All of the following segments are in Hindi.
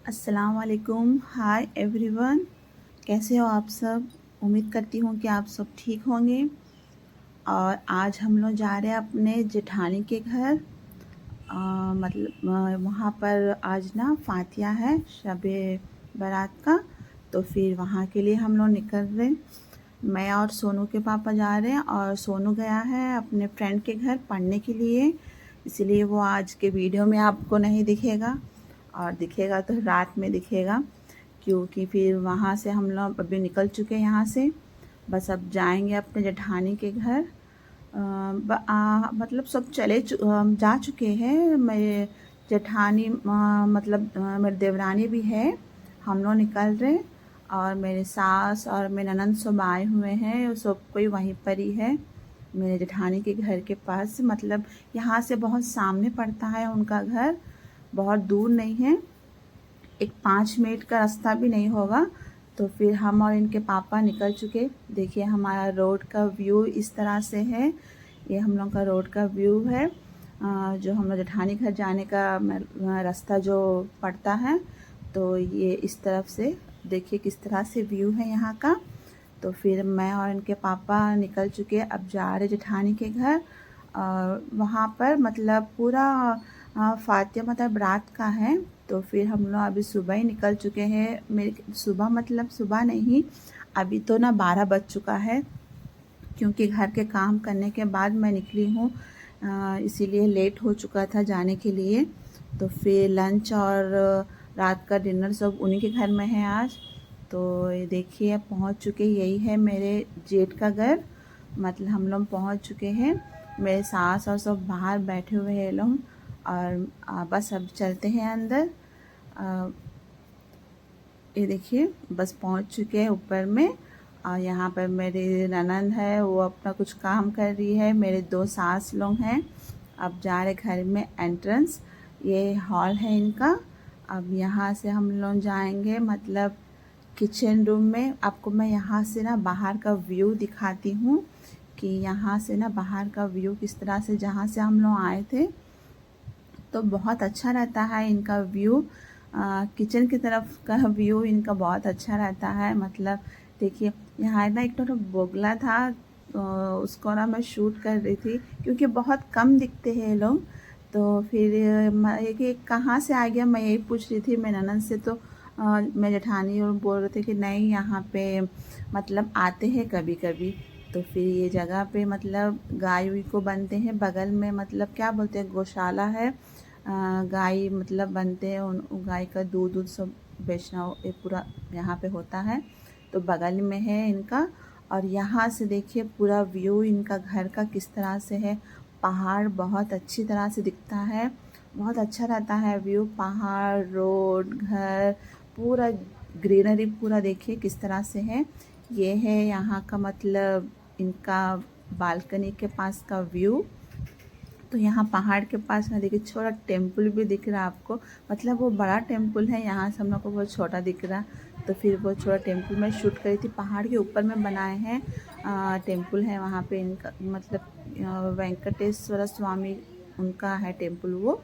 अस्सलाम वालेकुम। हाय एवरीवन, कैसे हो आप सब। उम्मीद करती हूँ कि आप सब ठीक होंगे। और आज हम लोग जा रहे हैं अपने जेठानी के घर। वहाँ पर आज ना फातिया है शबे बारात का, तो फिर वहाँ के लिए हम लोग निकल रहे हैं। मैं और सोनू के पापा जा रहे हैं और सोनू गया है अपने फ्रेंड के घर पढ़ने के लिए, इसलिए वो आज के वीडियो में आपको नहीं दिखेगा, और दिखेगा तो रात में दिखेगा, क्योंकि फिर वहाँ से हम लोग अभी निकल चुके हैं यहाँ से। बस अब जाएंगे अपने जेठानी के घर। मतलब सब जा चुके हैं। मेरे जेठानी मेरे देवरानी भी है। हम लोग निकल रहे, और मेरे सास और मेरे ननंद सब आए हुए हैं, सब कोई वहीं पर ही है मेरे जेठानी के घर के पास। मतलब यहाँ से बहुत सामने पड़ता है उनका घर, बहुत दूर नहीं है, एक 5 मिनट का रास्ता भी नहीं होगा। तो फिर हम और इनके पापा निकल चुके। देखिए हमारा रोड का व्यू इस तरह से है। ये हम लोग का रोड का व्यू है, जो हम लोग जेठानी घर जाने का रास्ता जो पड़ता है। तो ये इस तरफ से देखिए किस तरह से व्यू है यहाँ का। तो फिर मैं और इनके पापा निकल चुके, अब जा रहे जेठानी के घर। और वहाँ पर मतलब पूरा फातिया मतलब रात का है। तो फिर हम लोग अभी सुबह ही निकल चुके हैं। मेरे सुबह मतलब सुबह नहीं, अभी तो ना 12 बज चुका है, क्योंकि घर के काम करने के बाद मैं निकली हूँ, इसीलिए लेट हो चुका था जाने के लिए। तो फिर लंच और रात का डिनर सब उन्हीं के घर में है आज। तो ये देखिए पहुँच चुके, यही है मेरे जेठ का घर। मतलब हम लोग पहुँच चुके हैं। मेरे सास और सब बाहर बैठे हुए हैं लोग, और बस अब चलते हैं अंदर। ये देखिए बस पहुंच चुके हैं ऊपर में। और यहाँ पर मेरी ननंद है, वो अपना कुछ काम कर रही है। मेरे 2 सास लोग हैं। अब जा रहे घर में एंट्रेंस, ये हॉल है इनका। अब यहाँ से हम लोग जाएंगे मतलब किचन रूम में। आपको मैं यहाँ से ना बाहर का व्यू दिखाती हूँ कि यहाँ से ना बाहर का व्यू किस तरह से, जहाँ से हम लोग आए थे तो बहुत अच्छा रहता है इनका व्यू। किचन की तरफ का व्यू इनका बहुत अच्छा रहता है। मतलब देखिए यहाँ ना एक तो बोगला था, तो उसको ना मैं शूट कर रही थी, क्योंकि बहुत कम दिखते हैं लोग। तो फिर ये कि कहाँ से आ गया, मैं यही पूछ रही थी मैं ननद से। तो मैं जेठानी और बोल रहे थे कि नहीं यहाँ पे मतलब आते हैं कभी कभी। तो फिर ये जगह पे मतलब गाय उई को बनते हैं बगल में, मतलब क्या बोलते हैं, गौशाला है। गाय मतलब बनते हैं, उन गाय का दूध सब बेचना ये पूरा यहाँ पे होता है। तो बगल में है इनका। और यहाँ से देखिए पूरा व्यू इनका घर का किस तरह से है। पहाड़ बहुत अच्छी तरह से दिखता है, बहुत अच्छा रहता है व्यू। पहाड़, रोड, घर, पूरा ग्रीनरी पूरा देखिए किस तरह से है। ये है यहाँ का मतलब इनका बालकनी के पास का व्यू। तो यहाँ पहाड़ के पास में देखिए छोटा टेम्पल भी दिख रहा है आपको। मतलब वो बड़ा टेम्पल है, यहाँ से हम लोग को बहुत छोटा दिख रहा। तो फिर वो छोटा टेम्पल में शूट करी थी, पहाड़ के ऊपर में बनाए हैं टेम्पल है वहाँ पे इनका। मतलब वेंकटेश्वर स्वामी उनका है टेम्पल वो।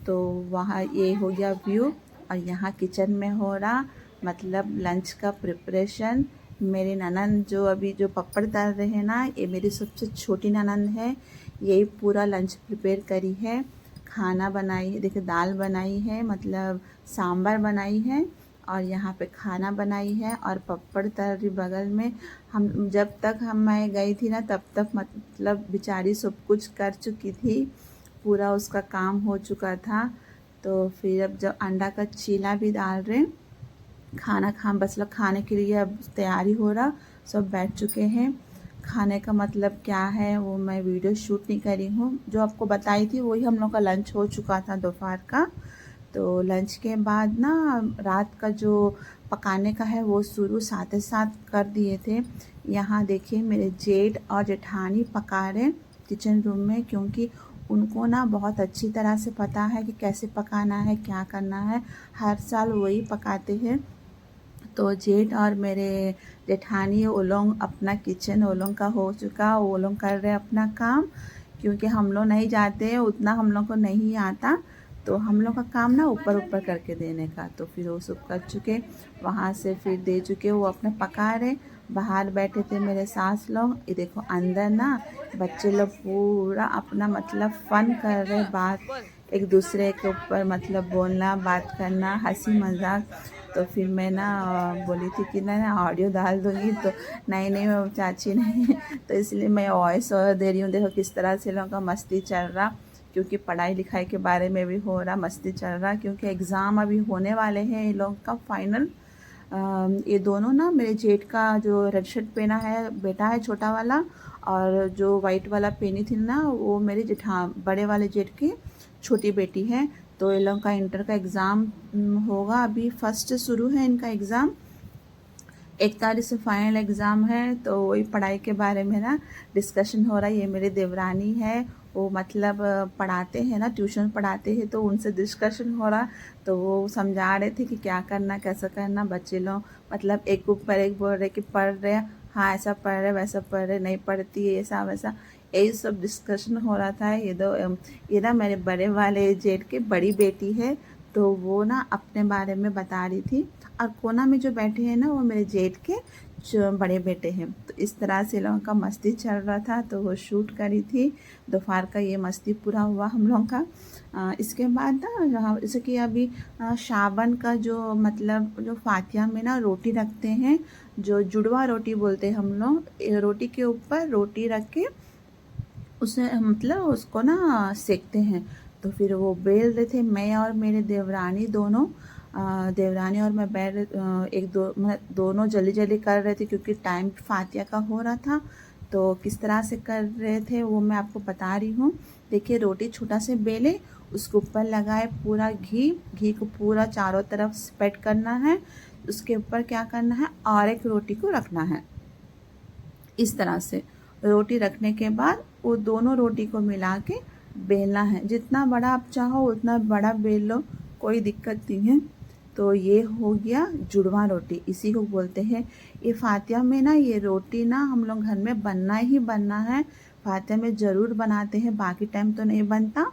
तो वहाँ ये हो गया व्यू। और यहाँ किचन में हो रहा मतलब लंच का प्रिपरेशन। मेरे ननंद जो अभी जो पपड़ तल रहे हैं ना, ये मेरी सबसे छोटी ननंद है। यही पूरा लंच प्रिपेयर करी है, खाना बनाई है। देखिए दाल बनाई है, मतलब सांभर बनाई है, और यहाँ पे खाना बनाई है, और पपड़ तल रही बगल में। हम जब तक मैं गई थी ना तब तक मतलब बेचारी सब कुछ कर चुकी थी, पूरा उसका काम हो चुका था। तो फिर अब जब अंडा का चीला भी डाल रहे, खाना बस लोग खाने के लिए अब तैयारी हो रहा, सब बैठ चुके हैं। खाने का मतलब क्या है वो मैं वीडियो शूट नहीं करी हूँ, जो आपको बताई थी वही हम लोग का लंच हो चुका था दोपहर का। तो लंच के बाद ना रात का जो पकाने का है वो शुरू साथ ही साथ कर दिए थे। यहाँ देखिए मेरे जेठ और जेठानी पका रहे किचन रूम में, क्योंकि उनको ना बहुत अच्छी तरह से पता है कि कैसे पकाना है, क्या करना है। हर साल वही पकाते हैं। तो जेठ और मेरे जेठानी वो लोग अपना किचन वो लोग का हो चुका, वो लोग कर रहे अपना काम, क्योंकि हम लोग नहीं जाते हैं उतना, हम लोग को नहीं आता। तो हम लोग का काम ना ऊपर ऊपर करके देने का। तो फिर वो सब कर चुके, वहाँ से फिर दे चुके, वो अपने पका रहे। बाहर बैठे थे मेरे सास लोग, ये देखो अंदर ना बच्चे लोग पूरा अपना मतलब फन कर रहे, बात एक दूसरे के ऊपर मतलब बोलना, बात करना, हंसी मजाक। तो फिर मैं ना बोली थी कि ना ऑडियो डाल दूँगी, तो नहीं नहीं वो चाची नहीं तो इसलिए मैं वॉइस ओवर दे रही हूँ। देखो किस तरह से लोगों का मस्ती चल रहा, क्योंकि पढ़ाई लिखाई के बारे में भी हो रहा, मस्ती चल रहा, क्योंकि एग्ज़ाम अभी होने वाले हैं ये लोग का फाइनल। ये दोनों ना मेरे जेठ का जो रेड शर्ट पहना है बेटा है छोटा वाला, और जो वाइट वाला पहनी थी ना वो मेरे जेठा बड़े वाले जेठ की छोटी बेटी है। तो ये लोग का इंटर का एग्ज़ाम होगा, अभी फर्स्ट शुरू है इनका एग्ज़ाम, 1 तारीख से फाइनल एग्ज़ाम है। तो वही पढ़ाई के बारे में ना डिस्कशन हो रहा है। ये मेरी देवरानी है, वो मतलब पढ़ाते हैं ना, ट्यूशन पढ़ाते हैं, तो उनसे डिस्कशन हो रहा। तो वो समझा रहे थे कि क्या करना कैसा करना, बच्चे लोग मतलब एक ऊपर एक बोल रहे कि पढ़ रहे, हाँ ऐसा पढ़ रहे वैसा पढ़ रहे, नहीं पढ़ती है ऐसा वैसा, यही सब डिस्कशन हो रहा था। ये ना मेरे बड़े वाले जेठ की बड़ी बेटी है, तो वो ना अपने बारे में बता रही थी, और कोना में जो बैठे हैं ना वो मेरे जेठ के जो बड़े बेटे हैं। तो इस तरह से लोगों का मस्ती चल रहा था, तो वो शूट करी थी। दोपहर का ये मस्ती पूरा हुआ हम लोगों का। इसके बाद ना जैसे कि अभी सावन का जो मतलब जो फातिया में ना रोटी रखते हैं, जो जुड़वा रोटी बोलते हैं हम लोग, रोटी के ऊपर रोटी रख के उसे मतलब उसको ना सेकते हैं। तो फिर वो बेल रहे थे, मैं और मेरे देवरानी दोनों, देवरानी और मैं बैठ एक दो मतलब दोनों जल्दी जल्दी कर रहे थे, क्योंकि टाइम फातिया का हो रहा था। तो किस तरह से कर रहे थे वो मैं आपको बता रही हूँ। देखिए रोटी छोटा से बेले, उसके ऊपर लगाए पूरा घी, घी को पूरा चारों तरफ स्प्रेड करना है। उसके ऊपर क्या करना है, और एक रोटी को रखना है। इस तरह से रोटी रखने के बाद वो दोनों रोटी को मिला के बेलना है। जितना बड़ा आप चाहो उतना बड़ा बेल लो, कोई दिक्कत नहीं है। तो ये हो गया जुड़वा रोटी, इसी को बोलते हैं। ये फातिया में ना ये रोटी ना हम लोग घर में बनना ही बनना है। फातिया में ज़रूर बनाते हैं, बाकी टाइम तो नहीं बनता,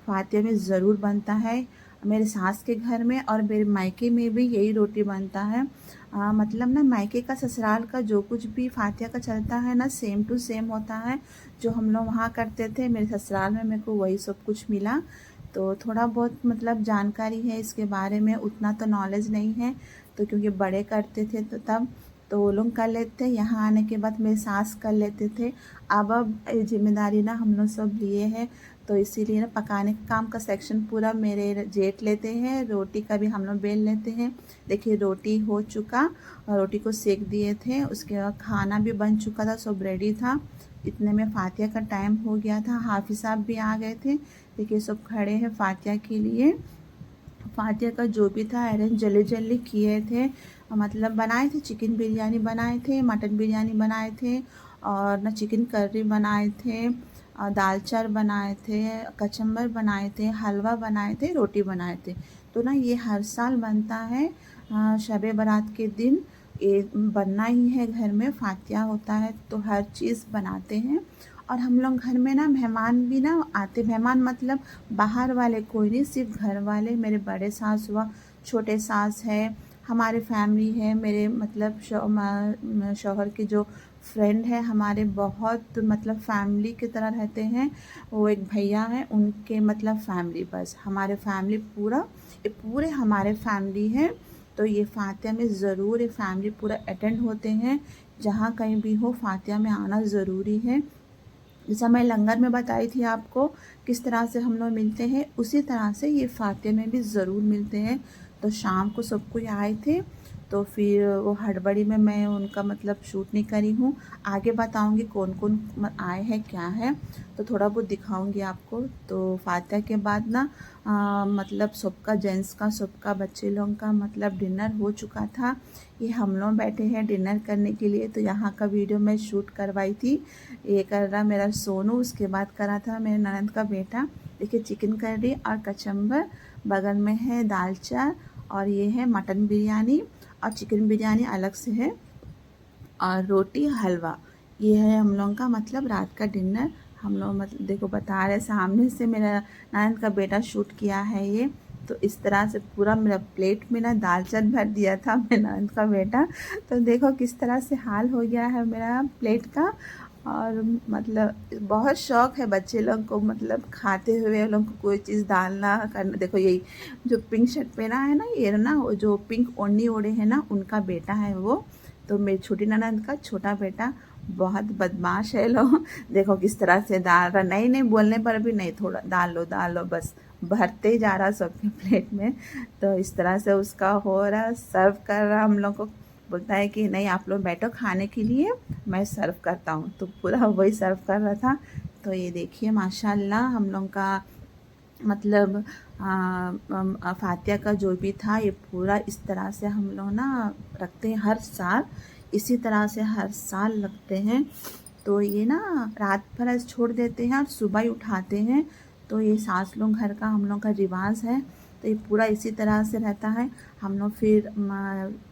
फातिया में ज़रूर बनता है। मेरे सास के घर में और मेरे मायके में भी यही रोटी बनता है। मतलब ना मायके का ससुराल का जो कुछ भी फातिया का चलता है ना, सेम टू सेम होता है। जो हम लोग वहाँ करते थे मेरे ससुराल में, मेरे को वही सब कुछ मिला। तो थोड़ा बहुत मतलब जानकारी है इसके बारे में, उतना तो नॉलेज नहीं है। तो क्योंकि बड़े करते थे तो तब तो वो लोग कर लेते थे, यहाँ आने के बाद मेरे सास कर लेते थे। अब ये जिम्मेदारी ना हम लोग सब लिए हैं, तो इसीलिए ना पकाने का काम का सेक्शन पूरा मेरे जेठ लेते हैं, रोटी का भी हम लोग बेल लेते हैं। देखिए रोटी हो चुका, और रोटी को सेक दिए थे, उसके बाद खाना भी बन चुका था, सब रेडी था। इतने में फातिया का टाइम हो गया था, हाफिज साहब भी आ गए थे। देखिए सब खड़े हैं फातिया के लिए। फातिया का जो भी था अरेंज जल्दी जल्दी किए थे, मतलब बनाए थे, चिकन बिरयानी बनाए थे, मटन बिरयानी बनाए थे, और ना चिकन करी बनाए थे, दाल चार बनाए थे, कचम्बर बनाए थे, हलवा बनाए थे, रोटी बनाए थे। तो ना ये हर साल बनता है, शब बारात के दिन ये बनना ही है। घर में फातिया होता है तो हर चीज़ बनाते हैं। और हम लोग घर में ना मेहमान भी ना आते, मेहमान मतलब बाहर वाले कोई नहीं, सिर्फ घर वाले, मेरे बड़े सास हुआ, छोटे सास है, हमारे फैमिली है, मेरे मतलब शौहर के जो फ्रेंड है हमारे, बहुत मतलब फैमिली की तरह रहते हैं। वो एक भैया हैं, उनके मतलब फैमिली, बस हमारे फैमिली पूरा, ये पूरे हमारे फैमिली है। तो ये फातिया में ज़रूर ये फैमिली पूरा अटेंड होते हैं। जहाँ कहीं भी हो फातिया में आना ज़रूरी है। जैसा मैं लंगर में बताई थी आपको किस तरह से हम लोग मिलते हैं, उसी तरह से ये फातिया में भी ज़रूर मिलते हैं। तो शाम को सब कोई आए थे, तो फिर वो हड़बड़ी में मैं उनका मतलब शूट नहीं करी हूँ। आगे बताऊँगी कौन कौन आए हैं क्या है, तो थोड़ा बहुत दिखाऊँगी आपको। तो फातिया के बाद ना मतलब सबका जेंट्स का सबका बच्चे लोग का मतलब डिनर हो चुका था। ये हम लोग बैठे हैं डिनर करने के लिए। तो यहाँ का वीडियो मैं शूट करवाई थी, ये कर रहा मेरा सोनू, उसके बाद करा था मेरे ननद का बेटा। देखिए चिकन करी और कचम्बर, बगल में है दाल चार, और ये है मटन बिरयानी, और चिकन बिरयानी अलग से है, और रोटी हलवा। ये है हम लोगों का मतलब रात का डिनर। हम लोग मतलब देखो बता रहे सामने से मेरा ननद का बेटा शूट किया है ये। तो इस तरह से पूरा मेरा प्लेट में ना दाल चाट भर दिया था मेरे ननद का बेटा। तो देखो किस तरह से हाल हो गया है मेरा प्लेट का। और मतलब बहुत शौक है बच्चे लोग को, मतलब खाते हुए उन लोग को कोई चीज़ डालना करना। देखो यही जो पिंक शर्ट पहना है ना, ये ना वो जो पिंक ओढ़नी ओढ़े है ना, उनका बेटा है वो। तो मेरी छोटी ननद का छोटा बेटा बहुत बदमाश है लोग। देखो किस तरह से डाल रहा, नहीं नहीं बोलने पर भी नहीं, थोड़ा डाल लो बस, भरते ही जा रहा सबके प्लेट में। तो इस तरह से उसका हो रहा, सर्व कर रहा हम लोग को। बोलता है कि नहीं आप लोग बैठो खाने के लिए, मैं सर्व करता हूँ। तो पूरा वही सर्व कर रहा था। तो ये देखिए माशाल्लाह हम लोग का मतलब फातिया का जो भी था ये पूरा इस तरह से हम लोग ना रखते हैं हर साल, इसी तरह से हर साल रखते हैं। तो ये ना रात भर ऐसे छोड़ देते हैं और सुबह ही उठाते हैं। तो ये सास लोग घर का हम लोग का रिवाज है। तो ये पूरा इसी तरह से रहता है। हम लोग फिर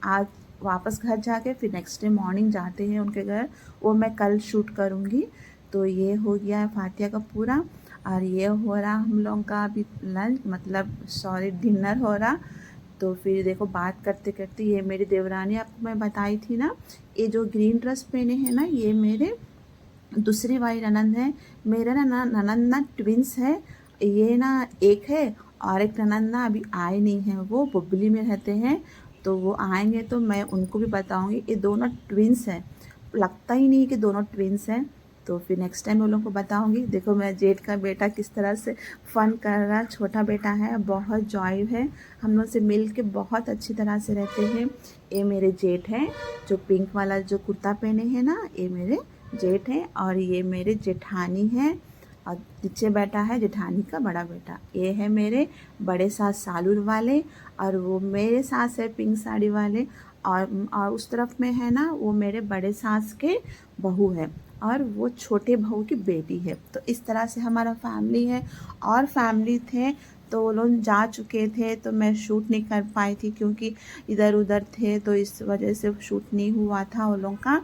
आज वापस घर जाके फिर नेक्स्ट डे मॉर्निंग जाते हैं उनके घर, वो मैं कल शूट करूँगी। तो ये हो गया है फातिया का पूरा। और ये हो रहा हम लोग का अभी लंच, मतलब सॉरी डिनर हो रहा। तो फिर देखो बात करते करते ये मेरी देवरानी आपको मैं बताई थी ना, ये जो ग्रीन ड्रेस पहने हैं ना, ये मेरे दूसरी वाली ननंद है। मेरा ना ननंद ना ट्विंस है। ये ना एक है और एक ननंद ना अभी आए नहीं हैं, वो बुबली में रहते हैं। तो वो आएंगे तो मैं उनको भी बताऊंगी। ये दोनों ट्विंस हैं, लगता ही नहीं कि दोनों ट्विंस हैं। तो फिर नेक्स्ट टाइम उन लोगों को बताऊंगी। देखो मेरा जेठ का बेटा किस तरह से फ़न कर रहा है, छोटा बेटा है बहुत जॉय है, हम लोग से मिल के बहुत अच्छी तरह से रहते हैं। ये मेरे जेठ हैं जो पिंक वाला जो कुर्ता पहने हैं ना, ये मेरे जेठ हैं। और ये मेरे जेठानी हैं और नीचे बैठा है जेठानी का बड़ा बेटा। ये है मेरे बड़े सास सालुर वाले, और वो मेरे सास है पिंक साड़ी वाले। और उस तरफ में है ना वो मेरे बड़े सास के बहू है, और वो छोटे बहू की बेटी है। तो इस तरह से हमारा फैमिली है। और फैमिली थे तो वो लोग जा चुके थे, तो मैं शूट नहीं कर पाई थी क्योंकि इधर उधर थे, तो इस वजह से शूट नहीं हुआ था वो लोग का।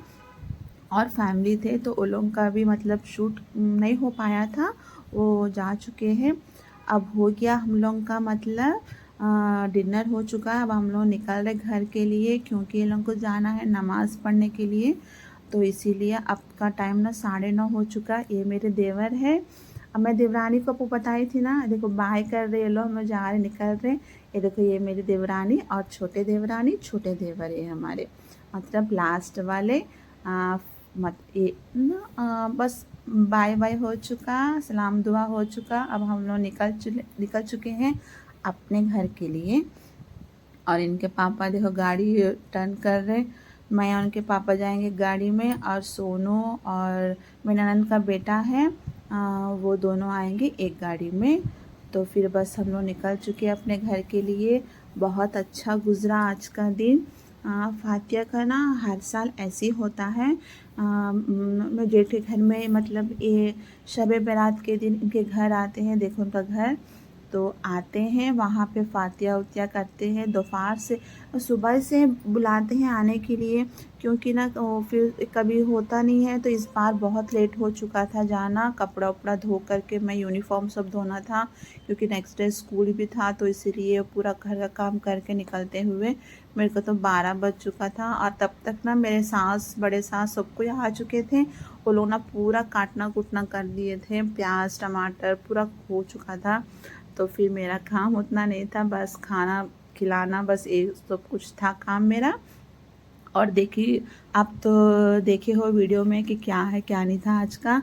और फैमिली थे तो वो लोग का भी मतलब शूट नहीं हो पाया था, वो जा चुके हैं। अब हो गया हम लोग का मतलब डिनर हो चुका है। अब हम लोग निकल रहे घर के लिए क्योंकि ये लोग को जाना है नमाज़ पढ़ने के लिए। तो इसीलिए अब का टाइम ना 9:30 हो चुका। ये मेरे देवर है। अब मैं देवरानी को आपको बताई थी ना, देखो बाय कर रहे ये लोग, हम लोग जा रहे निकल रहे। ये देखो ये मेरी देवरानी और छोटे देवरानी छोटे देवर ये हमारे मतलब लास्ट वाले। मत ये ना बस बाय बाय हो चुका, सलाम दुआ हो चुका। अब हम लोग निकल चुके हैं अपने घर के लिए। और इनके पापा देखो गाड़ी टर्न कर रहे, मैं और उनके पापा जाएंगे गाड़ी में, और सोनू और मेरे ननद का बेटा है वो दोनों आएंगे एक गाड़ी में। तो फिर बस हम लोग निकल चुके अपने घर के लिए। बहुत अच्छा गुजरा आज का दिन। फातिया का ना हर साल ऐसे ही होता है। मैं जेठ के घर में मतलब ये शब बारात के दिन इनके घर आते हैं, देखो उनका घर। तो आते हैं वहाँ पे फातिया उतिया करते हैं दोपहर से, सुबह से बुलाते हैं आने के लिए क्योंकि ना फिर कभी होता नहीं है। तो इस बार बहुत लेट हो चुका था जाना, कपड़ा उपड़ा धो करके मैं यूनिफॉर्म सब धोना था क्योंकि नेक्स्ट डे स्कूल भी था। तो इसीलिए पूरा घर का काम करके निकलते हुए मेरे को तो 12 बज चुका था। और तब तक ना मेरे सास बड़े सास सबको आ चुके थे, वो लोग ना पूरा काटना कुटना कर दिए थे, प्याज टमाटर पूरा हो चुका था। तो फिर मेरा काम उतना नहीं था, बस खाना खिलाना, बस ये सब कुछ था काम मेरा। और देखिए आप तो देखे हो वीडियो में कि क्या है क्या नहीं था आज का।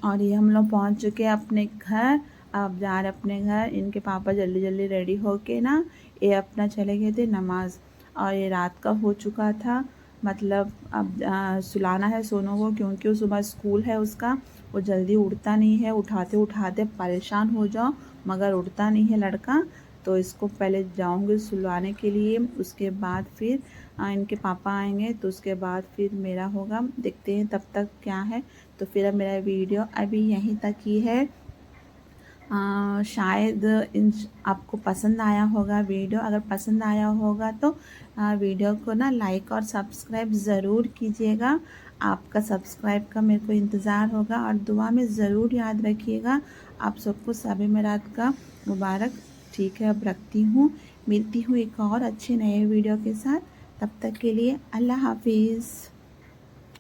और ये हम लोग पहुंच चुके हैं अपने घर। अब जा रहे अपने घर। इनके पापा जल्दी जल्दी रेडी होके ना ये अपना चले गए थे नमाज। और ये रात का हो चुका था, मतलब अब सुलाना है सोनू को क्योंकि वो सुबह स्कूल है उसका। वो जल्दी उठता नहीं है, उठाते उठाते परेशान हो जाओ मगर उठता नहीं है लड़का। तो इसको पहले जाऊंगी सुलाने के लिए, उसके बाद फिर इनके पापा आएंगे, तो उसके बाद फिर मेरा होगा। देखते हैं तब तक क्या है। तो फिर अब मेरा वीडियो अभी यहीं तक ही है। शायद आपको पसंद आया होगा वीडियो। अगर पसंद आया होगा तो वीडियो को ना लाइक और सब्सक्राइब ज़रूर कीजिएगा। आपका सब्सक्राइब का मेरे को इंतज़ार होगा और दुआ में ज़रूर याद रखिएगा। आप सबको शब बारात का मुबारक। ठीक है, अब रखती हूँ, मिलती हूँ एक और अच्छे नए वीडियो के साथ। तब तक के लिए अल्लाह हाफिज़।